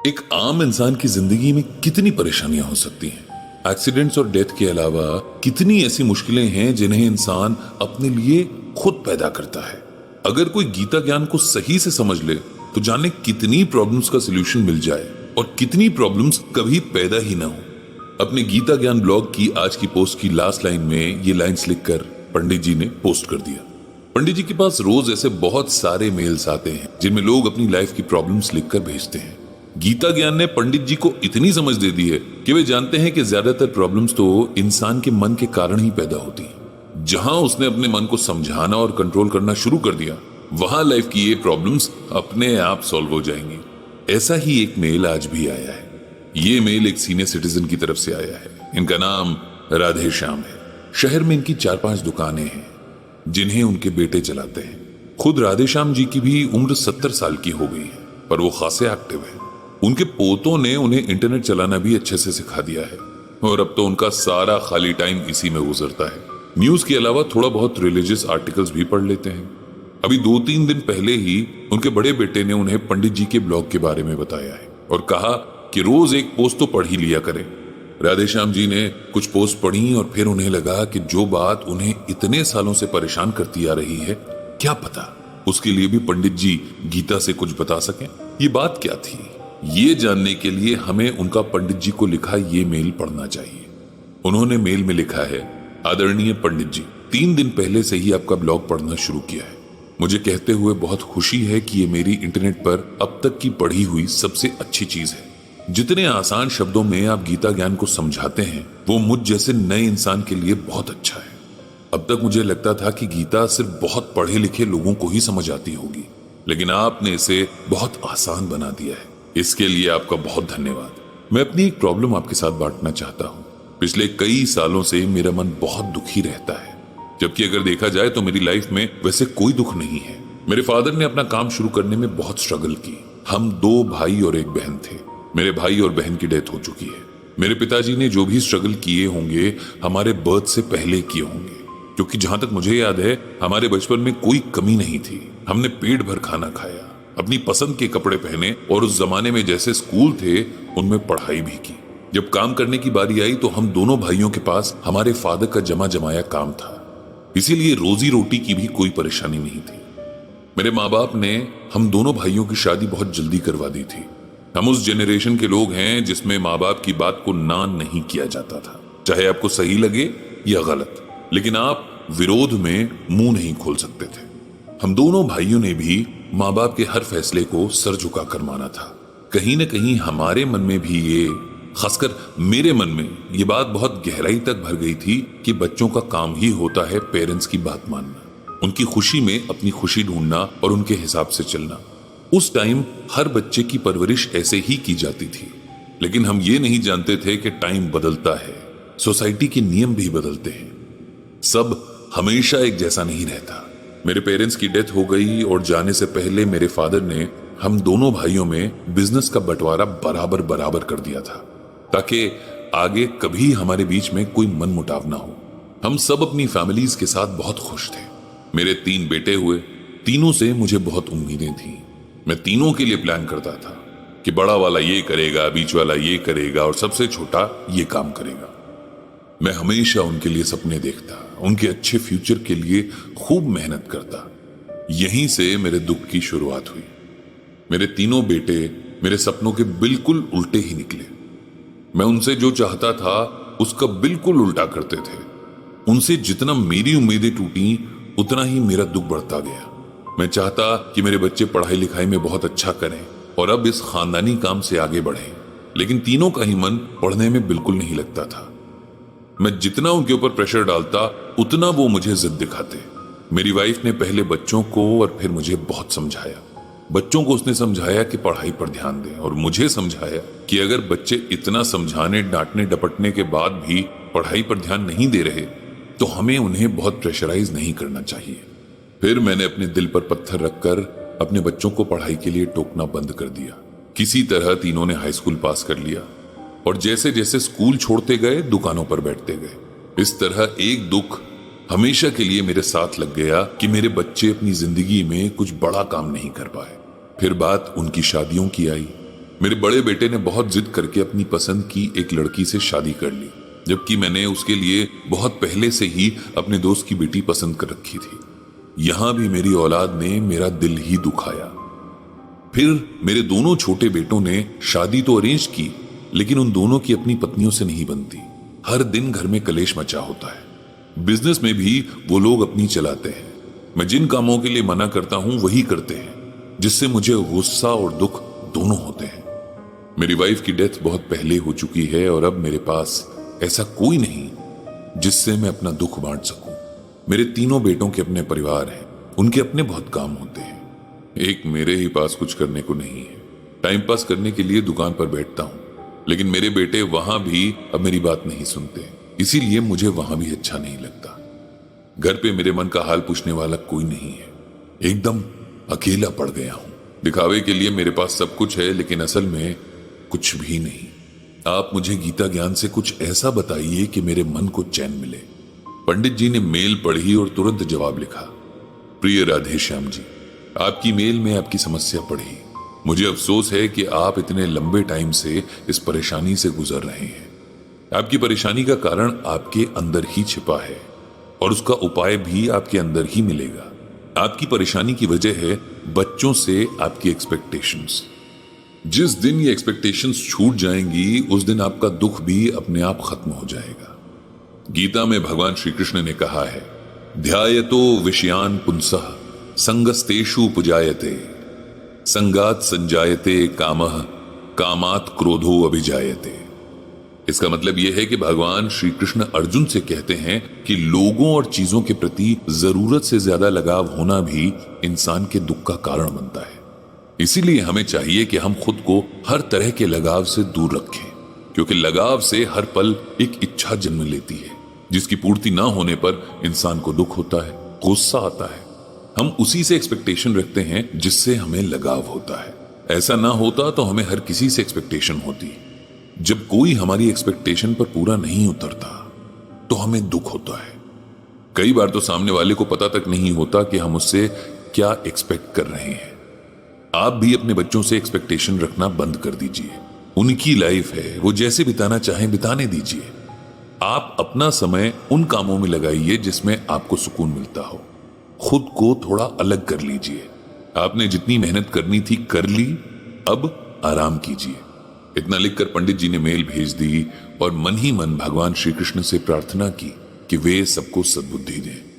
एक आम इंसान की जिंदगी में कितनी परेशानियां हो सकती हैं। एक्सीडेंट्स और डेथ के अलावा कितनी ऐसी मुश्किलें हैं जिन्हें इंसान अपने लिए खुद पैदा करता है। अगर कोई गीता ज्ञान को सही से समझ ले तो जाने कितनी प्रॉब्लम्स का सलूशन मिल जाए और कितनी प्रॉब्लम्स कभी पैदा ही ना हो। अपने गीता ज्ञान ब्लॉग की आज की पोस्ट की लास्ट लाइन में ये लाइंस लिखकर पंडित जी ने पोस्ट कर दिया। पंडित जी के पास रोज ऐसे बहुत सारे मेल्स आते हैं जिनमें लोग अपनी लाइफ की प्रॉब्लम्स लिखकर भेजते हैं। गीता ज्ञान ने पंडित जी को इतनी समझ दे दी है कि वे जानते हैं कि ज्यादातर प्रॉब्लम्स तो इंसान के मन के कारण ही पैदा होती हैं। जहां उसने अपने मन को समझाना और कंट्रोल करना शुरू कर दिया, वहां लाइफ की ये प्रॉब्लम्स अपने आप सॉल्व हो जाएंगी। ऐसा ही एक मेल आज भी आया है। ये मेल एक सीनियर सिटीजन की तरफ से आया है। इनका नाम राधे श्याम है। शहर में इनकी 4-5 दुकानें हैं जिन्हें उनके बेटे चलाते हैं। खुद राधे श्याम जी की भी उम्र 70 साल की हो गई है, पर वो खासे एक्टिव है। उनके पोतों ने उन्हें इंटरनेट चलाना भी अच्छे से सिखा दिया है और अब तो उनका सारा खाली टाइम इसी में गुजरता है। न्यूज के अलावा थोड़ा बहुत रिलीजियस आर्टिकल्स भी पढ़ लेते हैं। अभी 2-3 दिन पहले ही उनके बड़े बेटे ने उन्हें पंडित जी के ब्लॉग के बारे में बताया है और कहा कि रोज एक पोस्ट तो पढ़ ही लिया करें। राधे श्याम जी ने कुछ पोस्ट पढ़ी और फिर उन्हें लगा कि जो बात उन्हें इतने सालों से परेशान करती आ रही है, क्या पता उसके लिए भी पंडित जी गीता से कुछ बता सकें। ये बात क्या थी, ये जानने के लिए हमें उनका पंडित जी को लिखा ये मेल पढ़ना चाहिए। उन्होंने मेल में लिखा है, आदरणीय पंडित जी, 3 दिन पहले से ही आपका ब्लॉग पढ़ना शुरू किया है। मुझे कहते हुए बहुत खुशी है कि ये मेरी इंटरनेट पर अब तक की पढ़ी हुई सबसे अच्छी चीज है। जितने आसान शब्दों में आप गीता ज्ञान को समझाते हैं वो मुझ जैसे नए इंसान के लिए बहुत अच्छा है। अब तक मुझे लगता था कि गीता सिर्फ बहुत पढ़े लिखे लोगों को ही समझ आती होगी, लेकिन आपने इसे बहुत आसान बना दिया है। इसके लिए आपका बहुत धन्यवाद। मैं अपनी एक प्रॉब्लम आपके साथ बांटना चाहता हूँ। पिछले कई सालों से मेरा मन बहुत दुखी रहता है, जबकि अगर देखा जाए तो मेरी लाइफ में वैसे कोई दुख नहीं है। मेरे फादर ने अपना काम शुरू करने में बहुत स्ट्रगल की। हम 2 भाई और एक बहन थे। मेरे भाई और बहन की डेथ हो चुकी है। मेरे पिताजी ने जो भी स्ट्रगल किए होंगे हमारे बर्थ से पहले किए होंगे, क्योंकि जहां तक मुझे याद है हमारे बचपन में कोई कमी नहीं थी। हमने पेट भर खाना खाया, अपनी पसंद के कपड़े पहने और उस जमाने में जैसे स्कूल थे उनमें पढ़ाई भी की। जब काम करने की बारी आई तो हम दोनों भाइयों के पास हमारे फादर का जमा जमाया काम था, इसीलिए रोजी रोटी की भी कोई परेशानी नहीं थी। मेरे माँ बाप ने हम दोनों भाइयों की शादी बहुत जल्दी करवा दी थी। हम उस जेनरेशन के लोग हैं जिसमें माँ बाप की बात को ना नहीं किया जाता था, चाहे आपको सही लगे या गलत, लेकिन आप विरोध में मुंह नहीं खोल सकते थे। हम दोनों भाइयों ने भी माँ बाप के हर फैसले को सर झुकाकर माना था। कहीं न कहीं हमारे मन में भी ये, खासकर मेरे मन में ये बात बहुत गहराई तक भर गई थी कि बच्चों का काम ही होता है पेरेंट्स की बात मानना, उनकी खुशी में अपनी खुशी ढूंढना और उनके हिसाब से चलना। उस टाइम हर बच्चे की परवरिश ऐसे ही की जाती थी, लेकिन हम ये नहीं जानते थे कि टाइम बदलता है, सोसाइटी के नियम भी बदलते हैं, सब हमेशा एक जैसा नहीं रहता। मेरे पेरेंट्स की डेथ हो गई और जाने से पहले मेरे फादर ने हम दोनों भाइयों में बिजनेस का बंटवारा बराबर बराबर कर दिया था, ताकि आगे कभी हमारे बीच में कोई मनमुटाव ना हो। हम सब अपनी फैमिलीज के साथ बहुत खुश थे। मेरे 3 बेटे हुए। तीनों से मुझे बहुत उम्मीदें थी। मैं तीनों के लिए प्लान करता था कि बड़ा वाला ये करेगा, बीच वाला ये करेगा और सबसे छोटा ये काम करेगा। मैं हमेशा उनके लिए सपने देखता, उनके अच्छे फ्यूचर के लिए खूब मेहनत करता। यहीं से मेरे दुख की शुरुआत हुई। मेरे तीनों बेटे मेरे सपनों के बिल्कुल उल्टे ही निकले। मैं उनसे जो चाहता था उसका बिल्कुल उल्टा करते थे। उनसे जितना मेरी उम्मीदें टूटी उतना ही मेरा दुख बढ़ता गया। मैं चाहता कि मेरे बच्चे पढ़ाई लिखाई में बहुत अच्छा करें और अब इस खानदानी काम से आगे बढ़ें, लेकिन तीनों का ही मन पढ़ने में बिल्कुल नहीं लगता था। मैं जितना उनके ऊपर प्रेशर डालता उतना वो मुझे जिद दिखाते। मेरी वाइफ ने पहले बच्चों को और फिर मुझे बहुत समझाया। बच्चों को उसने समझाया कि पढ़ाई पर ध्यान दें और मुझे समझाया कि अगर बच्चे इतना समझाने, डांटने, डपटने के बाद भी पढ़ाई पर ध्यान नहीं दे रहे तो हमें उन्हें बहुत प्रेशराइज नहीं करना चाहिए। फिर मैंने अपने दिल पर पत्थर रखकर अपने बच्चों को पढ़ाई के लिए टोकना बंद कर दिया। किसी तरह तीनों ने हाई स्कूल पास कर लिया और जैसे जैसे स्कूल छोड़ते गए दुकानों पर बैठते गए। इस तरह एक दुख हमेशा के लिए मेरे साथ लग गया कि मेरे बच्चे अपनी जिंदगी में कुछ बड़ा काम नहीं कर पाए। फिर बात उनकी शादियों की आई। मेरे बड़े बेटे ने बहुत जिद करके अपनी पसंद की एक लड़की से शादी कर ली, जबकि मैंने उसके लिए बहुत पहले से ही अपने दोस्त की बेटी पसंद कर रखी थी। यहां भी मेरी औलाद ने मेरा दिल ही दुखाया। फिर मेरे दोनों छोटे बेटों ने शादी तो अरेंज की, लेकिन उन दोनों की अपनी पत्नियों से नहीं बनती। हर दिन घर में कलेश मचा होता है। बिजनेस में भी वो लोग अपनी चलाते हैं। मैं जिन कामों के लिए मना करता हूं वही करते हैं, जिससे मुझे गुस्सा और दुख दोनों होते हैं। मेरी वाइफ की डेथ बहुत पहले हो चुकी है और अब मेरे पास ऐसा कोई नहीं जिससे मैं अपना दुख बांट सकूं। मेरे तीनों बेटों के अपने परिवार हैं, उनके अपने बहुत काम होते हैं। एक मेरे ही पास कुछ करने को नहीं है। टाइम पास करने के लिए दुकान पर बैठता हूं, लेकिन मेरे बेटे वहां भी अब मेरी बात नहीं सुनते, इसीलिए मुझे वहां भी अच्छा नहीं लगता। घर पे मेरे मन का हाल पूछने वाला कोई नहीं है। एकदम अकेला पड़ गया हूं। दिखावे के लिए मेरे पास सब कुछ है, लेकिन असल में कुछ भी नहीं। आप मुझे गीता ज्ञान से कुछ ऐसा बताइए कि मेरे मन को चैन मिले। पंडित जी ने मेल पढ़ी और तुरंत जवाब लिखा, प्रिय राधे श्याम जी, आपकी मेल में आपकी समस्या पढ़ी। मुझे अफसोस है कि आप इतने लंबे टाइम से इस परेशानी से गुजर रहे हैं। आपकी परेशानी का कारण आपके अंदर ही छिपा है और उसका उपाय भी आपके अंदर ही मिलेगा। आपकी परेशानी की वजह है बच्चों से आपकी एक्सपेक्टेशंस। जिस दिन ये एक्सपेक्टेशंस छूट जाएंगी, उस दिन आपका दुख भी अपने आप खत्म हो जाएगा। गीता में भगवान श्री कृष्ण ने कहा है, ध्यायतो विषयान पुंसः संगस्तेषु पुजायते संगात संजायते कामः कामात क्रोधो अभिजायते। इसका मतलब यह है कि भगवान श्री कृष्ण अर्जुन से कहते हैं कि लोगों और चीजों के प्रति जरूरत से ज्यादा लगाव होना भी इंसान के दुख का कारण बनता है। इसीलिए हमें चाहिए कि हम खुद को हर तरह के लगाव से दूर रखें, क्योंकि लगाव से हर पल एक इच्छा जन्म लेती है, जिसकी पूर्ति ना होने पर इंसान को दुख होता है, गुस्सा आता है। हम उसी से एक्सपेक्टेशन रखते हैं जिससे हमें लगाव होता है। ऐसा ना होता तो हमें हर किसी से एक्सपेक्टेशन होती। जब कोई हमारी एक्सपेक्टेशन पर पूरा नहीं उतरता तो हमें दुख होता है। कई बार तो सामने वाले को पता तक नहीं होता कि हम उससे क्या एक्सपेक्ट कर रहे हैं। आप भी अपने बच्चों से एक्सपेक्टेशन रखना बंद कर दीजिए। उनकी लाइफ है, वो जैसे बिताना चाहें बिताने दीजिए। आप अपना समय उन कामों में लगाइए जिसमें आपको सुकून मिलता हो। खुद को थोड़ा अलग कर लीजिए। आपने जितनी मेहनत करनी थी कर ली, अब आराम कीजिए। इतना लिखकर पंडित जी ने मेल भेज दी और मन ही मन भगवान श्री कृष्ण से प्रार्थना की कि वे सबको सद्बुद्धि दें।